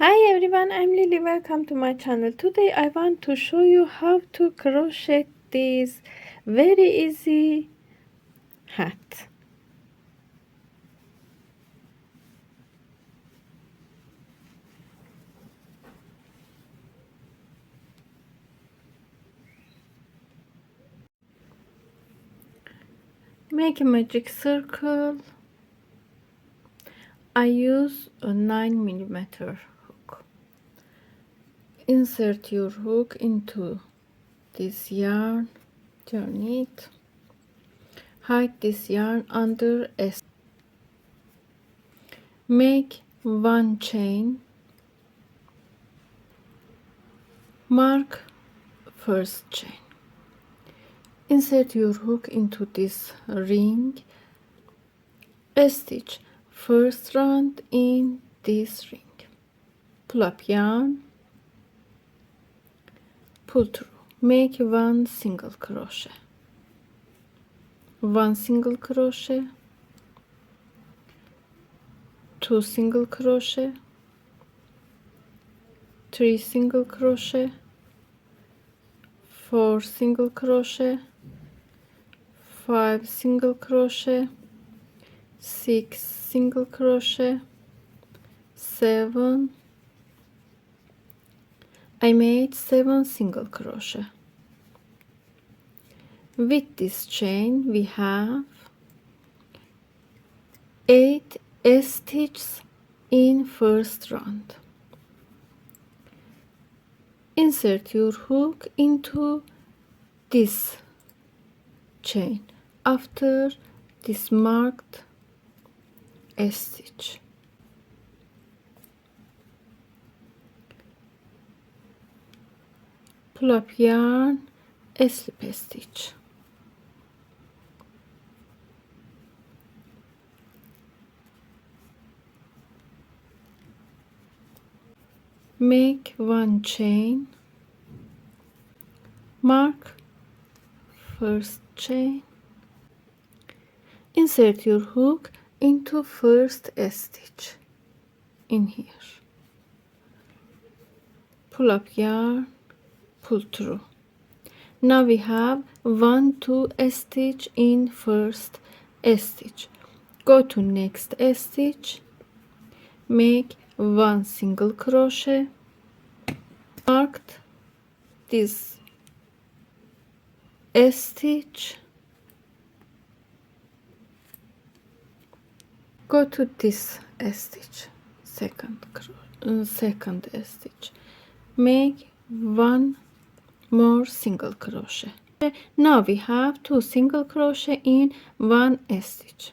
Hi everyone, I'm Lily. Welcome to my channel. Today I want to show you how to crochet this very easy hat. Make a magic circle. I use a 9mm hook. Insert your hook into this yarn, turn it, hide this yarn under a, make one chain, mark first chain. Insert your hook into this ring, stitch first round in this ring, pull up yarn, pull through, make one single crochet, one single crochet, two single crochet, three single crochet, four single crochet, five single crochet, six single crochet, seven. I made 7 single crochet. With this chain we have 8 stitches in first round. Insert your hook into this chain after this marked stitch. Pull up yarn, slip stitch. Make one chain, mark first chain, insert your hook into first stitch in here, pull up yarn, pull through. Now we have 2 stitch in first stitch. Go to next stitch, make one single crochet, marked this stitch, go to this stitch, second stitch, make one more single crochet. Now we have 2 single crochet in one stitch.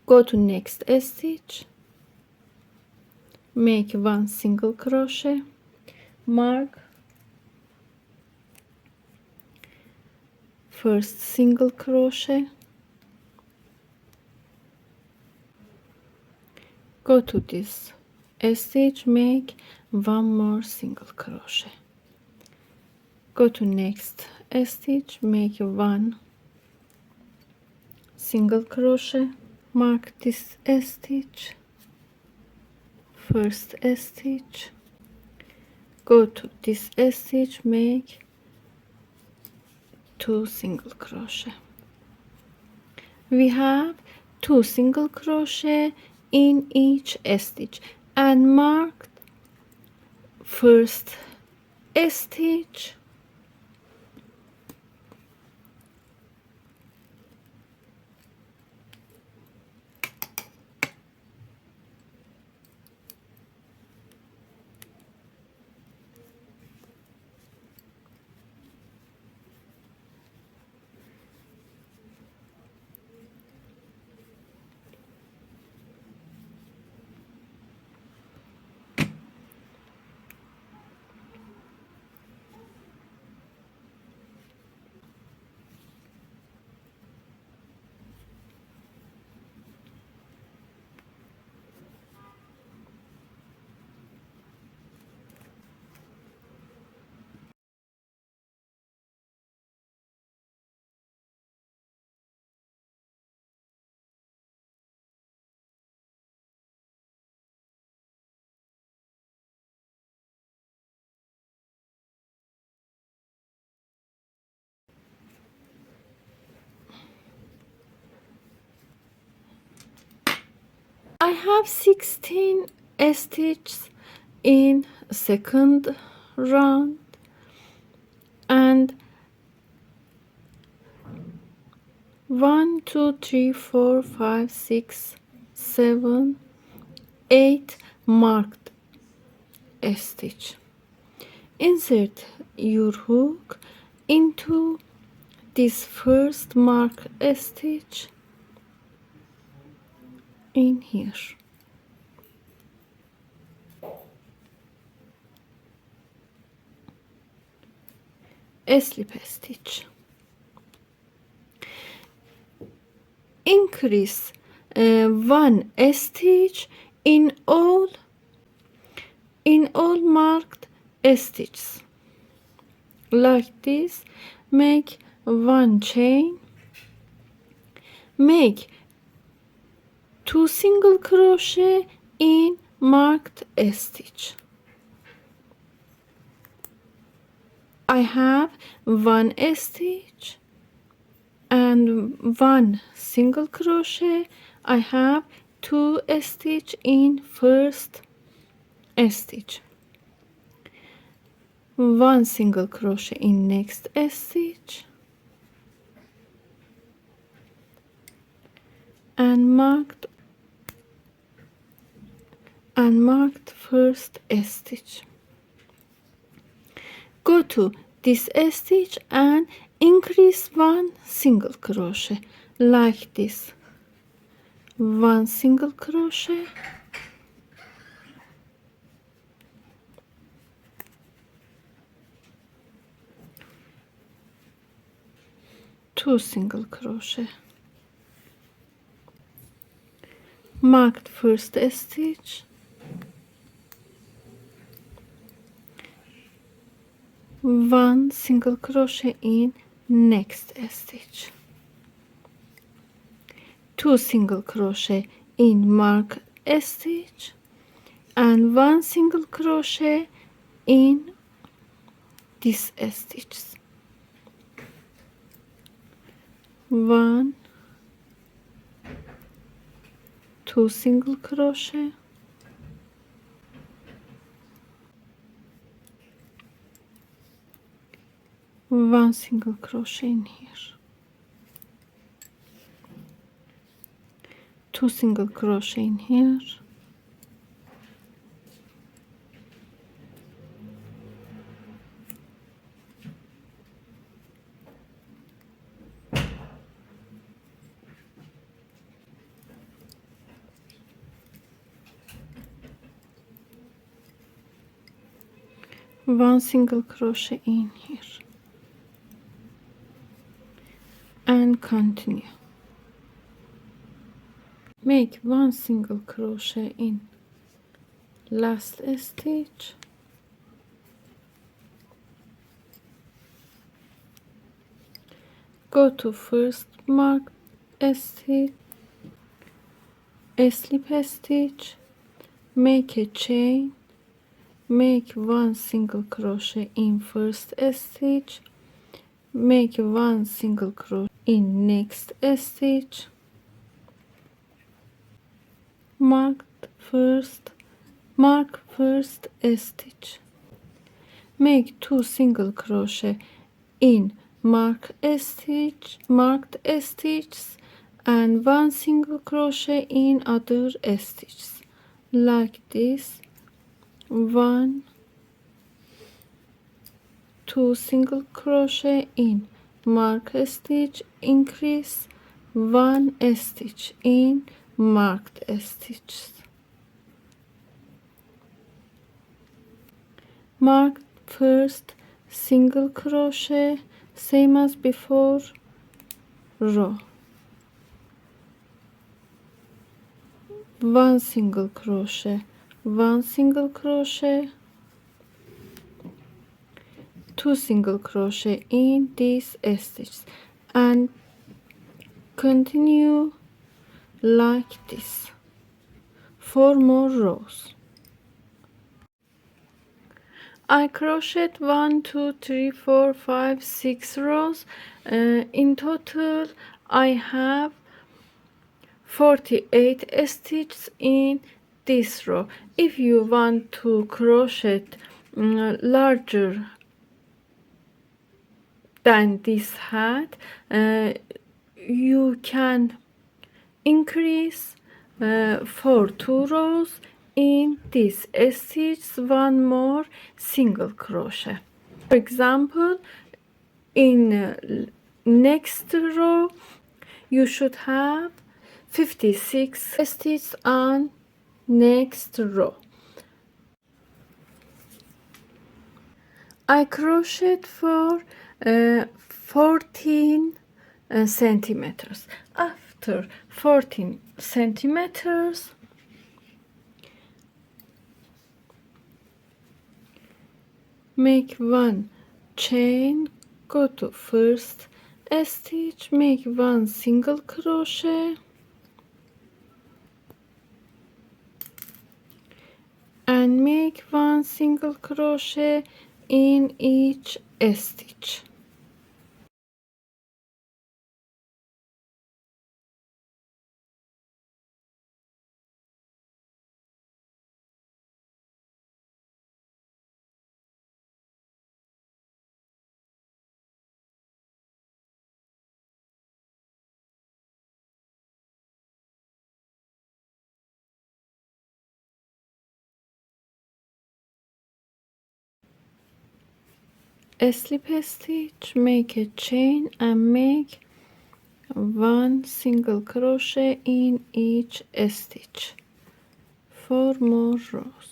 Go to next stitch, make one single crochet, mark first single crochet, go to this stitch, make one more single crochet, go to next stitch, make one single crochet, mark this stitch, first stitch, go to this stitch, make 2 single crochet. We have 2 single crochet in each stitch and mark first stitch, I have 16 stitches in second round and 1 2 3 4 5 6 7 8 marked stitch. Insert your hook into this first marked stitch in here. A slip stitch. Increase one stitch in all marked stitches like this. Make one chain, make 2 single crochet in marked stitch. I have 1 stitch and 1 single crochet. I have 2 stitch in first stitch, 1 single crochet in next stitch, and marked first stitch. Go to this stitch and increase 1 single crochet like this. 1 single crochet, two single crochet, marked first stitch, 1 single crochet in next stitch, 2 single crochet in marked stitch, and 1 single crochet in this stitch. 1 2 single crochet, 1 single crochet in here, 2 single crochet in here, one single crochet in here, and continue. Make 1 single crochet in last stitch, go to first marked stitch, a slip stitch, make a chain, make 1 single crochet in first stitch, make 1 single crochet in next stitch, mark first stitch, make 2 single crochet in marked stitches and 1 single crochet in other stitches like this. 1 2 single crochet in marked stitch, increase 1 stitch in marked stitches, mark first single crochet same as before row, 1 single crochet, 1 single crochet, 2 single crochet in these stitches, and continue like this 4 more rows. I crocheted 1 2 3 4 5 6 rows. In total I have 48 stitches in this row. If you want to crochet larger than this hat, you can increase for 2 rows in this stitch one more single crochet. For example, in next row you should have 56 stitches on next row. I crocheted for 14 centimeters. After 14 centimeters, make one chain, go to first stitch, make one single crochet and make one single crochet in each stitch. A slip stitch, make a chain and make one single crochet in each stitch. 4 more rows.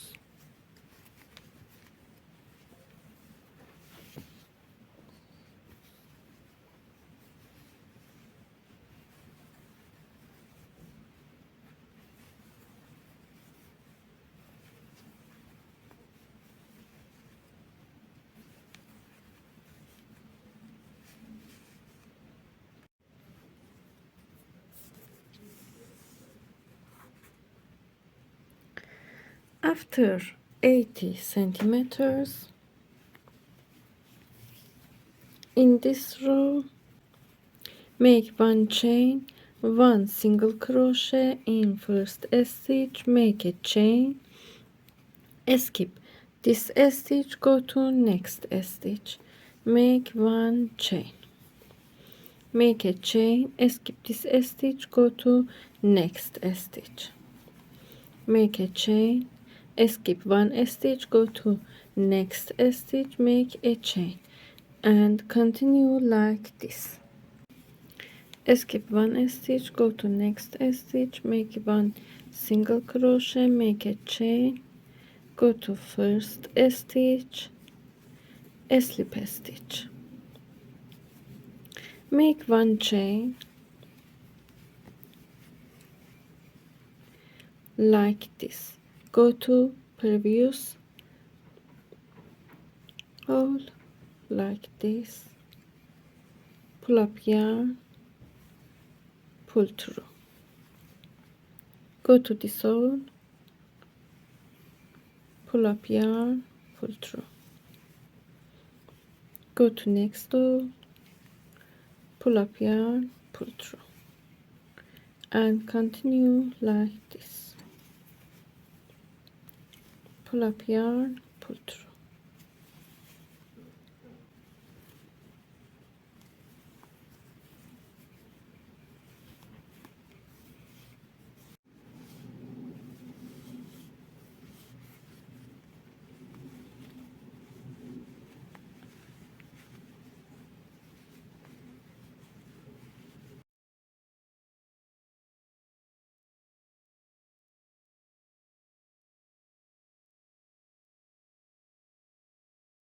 After 80 centimeters, in this row, make one chain, one single crochet in first stitch, make a chain, skip this stitch, go to next stitch, make one chain, make a chain, skip this stitch, go to next stitch, make a chain, skip one stitch, go to next stitch, make a chain and continue like this. Skip one stitch, go to next stitch, make one single crochet, make a chain, go to first stitch, slip a stitch, make one chain like this, go to previous hole like this, pull up yarn, pull through, go to this hole, pull up yarn, pull through, go to next hole, pull up yarn, pull through and continue like this, pull up yarn, pull through.